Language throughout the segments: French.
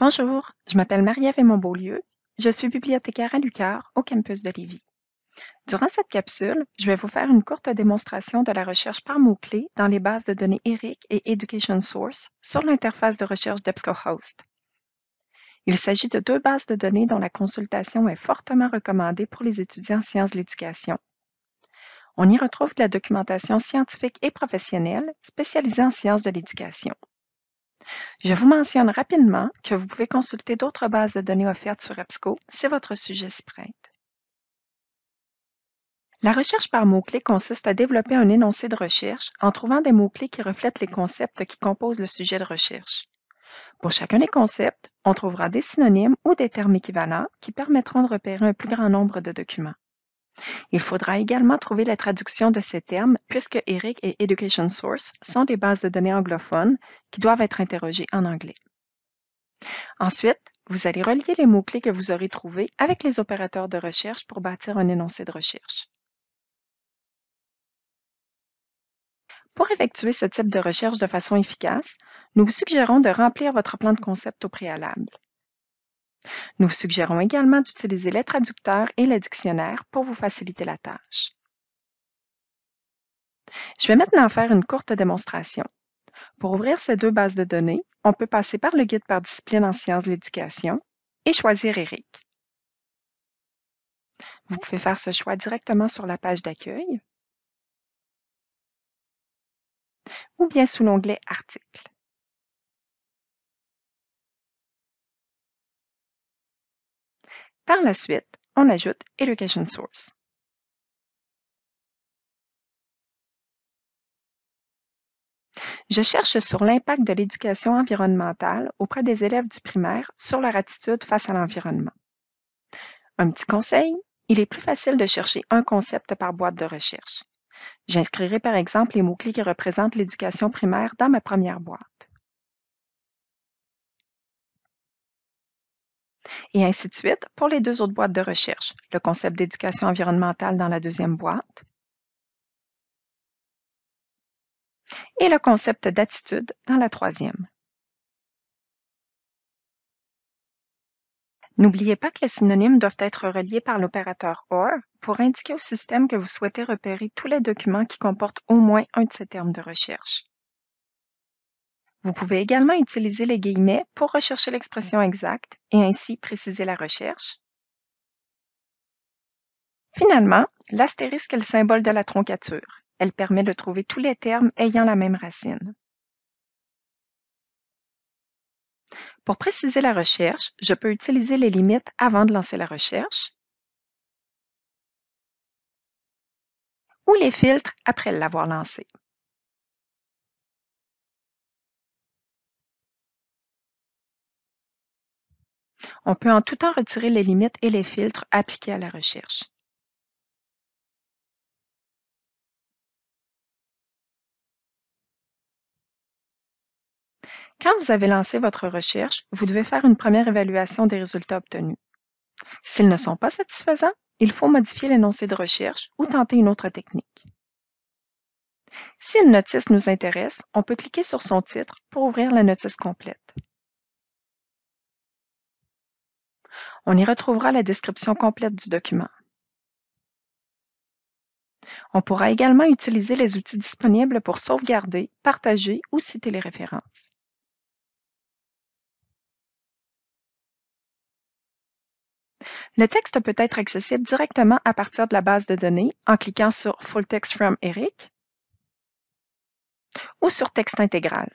Bonjour, je m'appelle Marie-Ève Beaulieu. Je suis bibliothécaire à l'UQAR au campus de Lévis. Durant cette capsule, je vais vous faire une courte démonstration de la recherche par mots-clés dans les bases de données ERIC et Education Source sur l'interface de recherche d'EBSCOhost. Il s'agit de deux bases de données dont la consultation est fortement recommandée pour les étudiants en sciences de l'éducation. On y retrouve de la documentation scientifique et professionnelle spécialisée en sciences de l'éducation. Je vous mentionne rapidement que vous pouvez consulter d'autres bases de données offertes sur EBSCO si votre sujet s'y prête. La recherche par mots-clés consiste à développer un énoncé de recherche en trouvant des mots-clés qui reflètent les concepts qui composent le sujet de recherche. Pour chacun des concepts, on trouvera des synonymes ou des termes équivalents qui permettront de repérer un plus grand nombre de documents. Il faudra également trouver la traduction de ces termes puisque ERIC et Education Source sont des bases de données anglophones qui doivent être interrogées en anglais. Ensuite, vous allez relier les mots-clés que vous aurez trouvés avec les opérateurs de recherche pour bâtir un énoncé de recherche. Pour effectuer ce type de recherche de façon efficace, nous vous suggérons de remplir votre plan de concept au préalable. Nous vous suggérons également d'utiliser les traducteurs et les dictionnaires pour vous faciliter la tâche. Je vais maintenant faire une courte démonstration. Pour ouvrir ces deux bases de données, on peut passer par le guide par discipline en sciences de l'éducation et choisir ERIC. Vous pouvez faire ce choix directement sur la page d'accueil ou bien sous l'onglet Articles. Par la suite, on ajoute Education Source. Je cherche sur l'impact de l'éducation environnementale auprès des élèves du primaire sur leur attitude face à l'environnement. Un petit conseil, il est plus facile de chercher un concept par boîte de recherche. J'inscrirai par exemple les mots-clés qui représentent l'éducation primaire dans ma première boîte. Et ainsi de suite pour les deux autres boîtes de recherche, le concept d'éducation environnementale dans la deuxième boîte et le concept d'attitude dans la troisième. N'oubliez pas que les synonymes doivent être reliés par l'opérateur OR pour indiquer au système que vous souhaitez repérer tous les documents qui comportent au moins un de ces termes de recherche. Vous pouvez également utiliser les guillemets pour rechercher l'expression exacte et ainsi préciser la recherche. Finalement, l'astérisque est le symbole de la troncature. Elle permet de trouver tous les termes ayant la même racine. Pour préciser la recherche, je peux utiliser les limites avant de lancer la recherche ou les filtres après l'avoir lancée. On peut en tout temps retirer les limites et les filtres appliqués à la recherche. Quand vous avez lancé votre recherche, vous devez faire une première évaluation des résultats obtenus. S'ils ne sont pas satisfaisants, il faut modifier l'énoncé de recherche ou tenter une autre technique. Si une notice nous intéresse, on peut cliquer sur son titre pour ouvrir la notice complète. On y retrouvera la description complète du document. On pourra également utiliser les outils disponibles pour sauvegarder, partager ou citer les références. Le texte peut être accessible directement à partir de la base de données en cliquant sur Full Text from ERIC ou sur Texte intégral.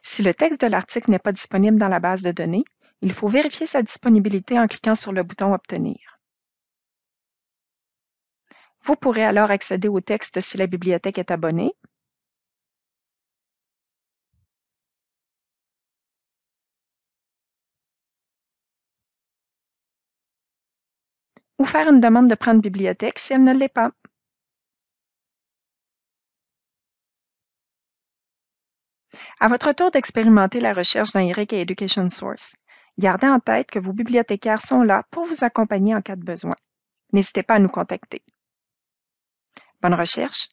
Si le texte de l'article n'est pas disponible dans la base de données, il faut vérifier sa disponibilité en cliquant sur le bouton Obtenir. Vous pourrez alors accéder au texte si la bibliothèque est abonnée ou faire une demande de prendre bibliothèque si elle ne l'est pas. À votre tour d'expérimenter la recherche dans ERIC et Education Source, gardez en tête que vos bibliothécaires sont là pour vous accompagner en cas de besoin. N'hésitez pas à nous contacter. Bonne recherche!